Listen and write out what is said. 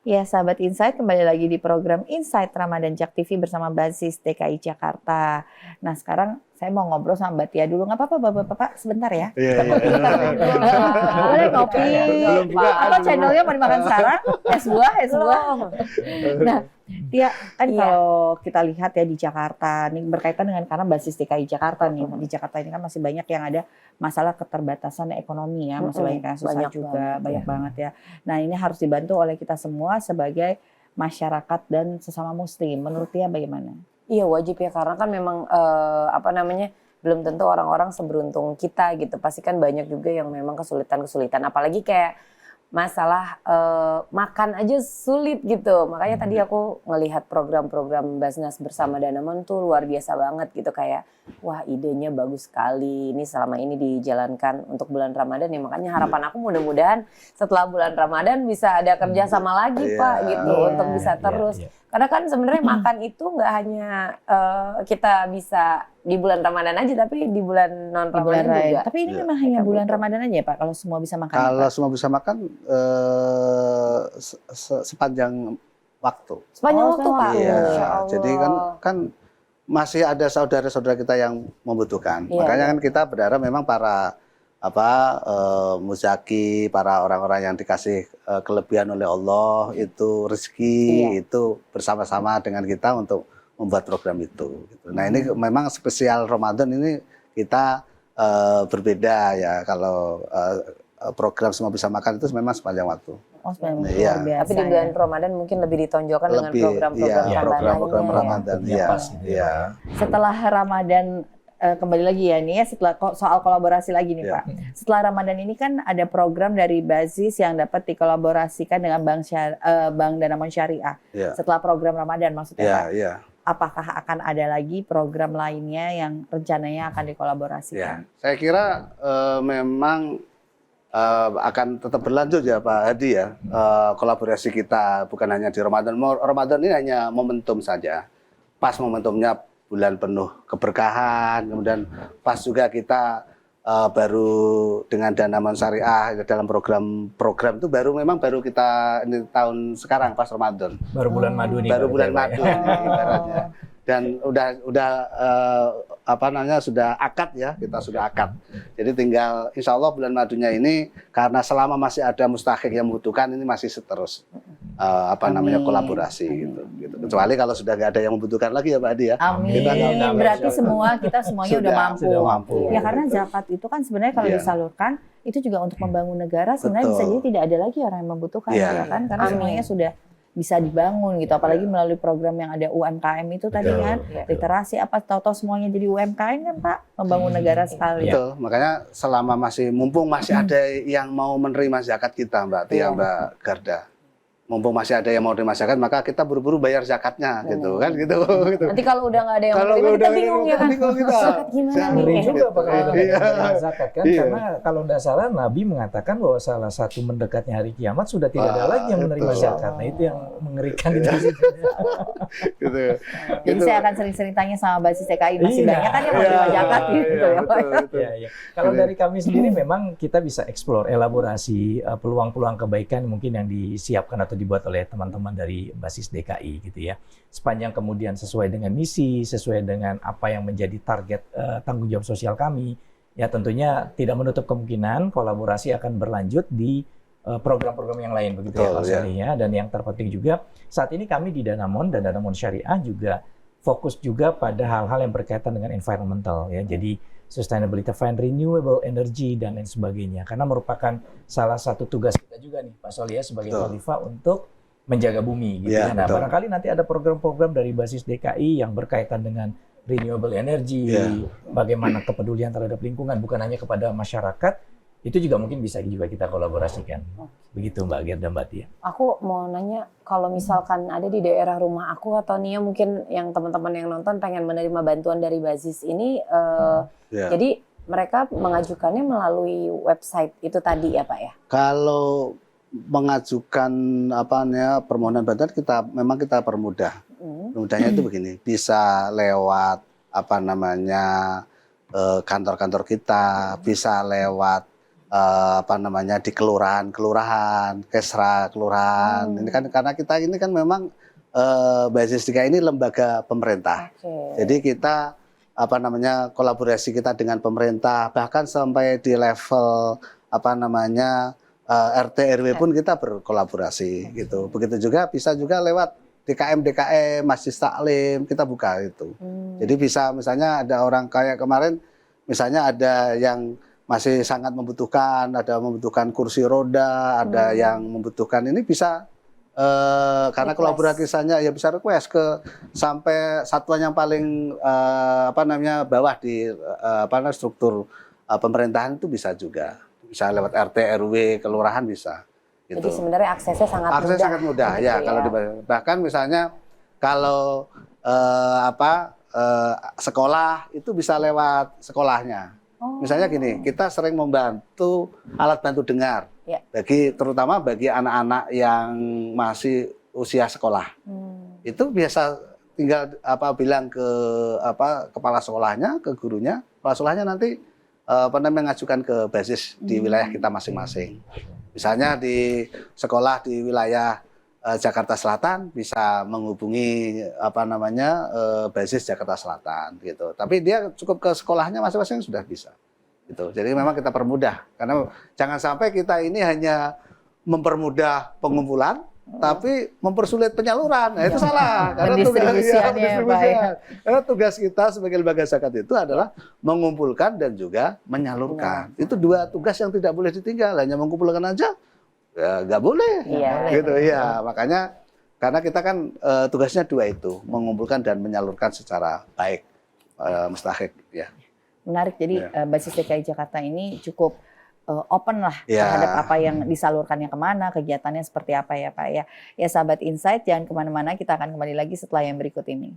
Ya, sahabat Insight, kembali lagi di program Insight Ramadan Jak TV bersama Basis DKI Jakarta. Nah, sekarang saya mau ngobrol sama Mbak Tia dulu. Nggak apa-apa, Bapak-bapak, sebentar ya. Iya, Kita ngopi, kita ngobrol. Boleh ngopi. Belum buka. Apa channelnya mau dimakan sekarang? Es buah, es buah. Nah, Tia, kan kalau kita lihat ya di Jakarta, nih berkaitan dengan karena basis DKI Jakarta nih. Di Jakarta ini kan masih banyak yang ada masalah keterbatasan ekonomi ya, masih banyak yang susah juga, banyak banget ya. Nah, ini harus dibantu oleh kita semua sebagai masyarakat dan sesama muslim. Menurut Tia bagaimana? Iya wajib ya, karena kan memang belum tentu orang-orang seberuntung kita gitu. Pasti kan banyak juga yang memang kesulitan-kesulitan, apalagi kayak masalah makan aja sulit gitu. Makanya tadi aku ngelihat program-program Basnas bersama Danamon tuh luar biasa banget gitu, kayak wah idenya bagus sekali. Ini selama ini dijalankan untuk bulan Ramadan ya, makanya harapan aku mudah-mudahan setelah bulan Ramadan bisa ada kerjasama lagi Pak gitu untuk bisa terus. Karena kan sebenarnya makan itu nggak hanya kita bisa di bulan Ramadan aja, tapi di bulan non Ramadan juga. Tapi ini memang hanya bulan Ramadan aja ya Pak, kalau semua bisa makan. Kalau semua bisa makan sepanjang waktu. Sepanjang waktu Pak. Iya. Jadi kan masih ada saudara-saudara kita yang membutuhkan. Makanya kan kita berharap memang para muzaki, para orang-orang yang dikasih kelebihan oleh Allah itu rezeki itu bersama-sama dengan kita untuk membuat program itu. Nah ini memang spesial Ramadan ini kita berbeda ya, kalau program semua bisa makan itu memang sepanjang waktu. Oh, sepanjang waktu. Tapi di bulan Ramadan mungkin lebih ditonjolkan dengan program-program Ramadan. Iya. Setelah Ramadan kembali lagi ya nih ya, setelah soal kolaborasi lagi nih Pak. Setelah Ramadan ini kan ada program dari Basis yang dapat dikolaborasikan dengan Bank Danamon Syariah. Setelah program Ramadan maksudnya Pak. Apakah akan ada lagi program lainnya yang rencananya akan dikolaborasikan? Saya kira memang akan tetap berlanjut ya Pak Hadi ya, kolaborasi kita bukan hanya di Ramadan. Ramadan ini hanya momentum saja. Pas momentumnya bulan penuh keberkahan, kemudian pas juga kita baru dengan Danamon Syariah dalam program itu baru kita ini tahun sekarang pas Ramadan. Baru bulan madu nih. Baru bulan madu ibaratnya. Dan sudah akad ya, kita sudah akad. Jadi tinggal insya Allah bulan madunya ini, karena selama masih ada mustahik yang membutuhkan, ini masih terus kolaborasi gitu. Kecuali kalau sudah nggak ada yang membutuhkan lagi ya Pak Adi ya. Amin. Berarti kita semuanya udah mampu. Ya karena zakat itu kan sebenarnya kalau disalurkan itu juga untuk membangun negara, sebenarnya bisa jadi tidak ada lagi orang yang membutuhkan ya kan, karena semuanya sudah bisa dibangun gitu, apalagi melalui program yang ada UMKM itu tadi kan, literasi tahu-tahu semuanya jadi UMKM kan Pak, membangun negara sekali. Betul, makanya selama mumpung masih ada yang mau menerima zakat kita Mbak Tia, Mbak Garda. Mumpung masih ada yang mau menerima zakat, maka kita buru-buru bayar zakatnya gitu kan gitu. Nanti kalau udah nggak ada yang menerima, kita bingung ya kan. Zakat gimana nih? Ngeri juga pakai zakat kan, karena kalau tidak salah Nabi mengatakan bahwa salah satu mendekatnya hari kiamat sudah tidak ada lagi yang menerima zakat. Nah itu yang mengerikan itu. Jadi saya akan sering-sering tanya sama Basis DKI, masih banyak kan yang menerima zakat gitu ya Pak. Kalau dari kami sendiri memang kita bisa eksplor elaborasi peluang-peluang kebaikan mungkin yang disiapkan atau dibuat oleh teman-teman dari Basis DKI gitu ya. Sepanjang kemudian sesuai dengan misi, sesuai dengan apa yang menjadi target tanggung jawab sosial kami, ya tentunya tidak menutup kemungkinan kolaborasi akan berlanjut di program-program yang lain begitu ya Pak Salih ya. Dan yang terpenting juga saat ini kami di Danamon dan Danamon Syariah juga fokus juga pada hal-hal yang berkaitan dengan environmental ya. Jadi sustainability fund, renewable energy dan lain sebagainya. Karena merupakan salah satu tugas kita juga nih Pak Solih sebagai khalifah untuk menjaga bumi gitu ya. Nah, barangkali nanti ada program-program dari Basis DKI yang berkaitan dengan renewable energy, bagaimana kepedulian terhadap lingkungan bukan hanya kepada masyarakat, itu juga mungkin bisa juga kita kolaborasikan. Begitu Mbak Gerda, Mbak Tia. Aku mau nanya, kalau misalkan ada di daerah rumah aku atau Nia mungkin yang teman-teman yang nonton pengen menerima bantuan dari Basis ini, jadi mereka mengajukannya melalui website itu tadi ya Pak ya? Kalau mengajukan permohonan bantuan memang kita permudah. Mudahnya itu begini, bisa lewat kantor-kantor kita, bisa lewat apa namanya di kelurahan, kesra kelurahan. Ini kan karena kita ini kan memang Basis DKI ini lembaga pemerintah. Jadi kita apa namanya kolaborasi kita dengan pemerintah bahkan sampai di level apa namanya RT RW pun kita berkolaborasi gitu. Begitu juga bisa juga lewat DKM Masjid Taklim kita buka itu. Jadi bisa misalnya ada orang kayak kemarin misalnya ada yang masih sangat membutuhkan, ada membutuhkan kursi roda, ada yang membutuhkan ini bisa karena kolaborasinya ya bisa request ke sampai satuan yang paling apa namanya bawah di apa namanya struktur pemerintahan itu bisa juga. Bisa lewat RT RW kelurahan bisa. Gitu. Jadi sebenarnya aksesnya sangat Aksesnya mudah. sangat mudah gitu ya kalau bahkan misalnya kalau sekolah itu bisa lewat sekolahnya. Misalnya gini, kita sering membantu alat bantu dengar terutama bagi anak-anak yang masih usia sekolah. Itu biasa tinggal bilang ke kepala sekolahnya, ke gurunya, kepala sekolahnya nanti mengajukan ke basis di wilayah kita masing-masing. Misalnya di sekolah di wilayah Jakarta Selatan bisa menghubungi basis Jakarta Selatan gitu. Tapi dia cukup ke sekolahnya masing-masing sudah bisa. Gitu. Jadi memang kita permudah karena jangan sampai kita ini hanya mempermudah pengumpulan tapi mempersulit penyaluran. Nah, itu salah. Karena tugas kita sebagai lembaga zakat itu adalah mengumpulkan dan juga menyalurkan. Itu dua tugas yang tidak boleh ditinggal. Hanya mengumpulkan aja ya nggak boleh. Gitu ya. Makanya karena kita kan tugasnya dua itu, mengumpulkan dan menyalurkan secara baik, mustahik ya. Menarik, jadi Basis DKI Jakarta ini cukup open lah terhadap apa yang disalurkannya kemana, kegiatannya seperti apa ya Pak ya. Ya sahabat Insight, jangan kemana-mana, kita akan kembali lagi setelah yang berikut ini.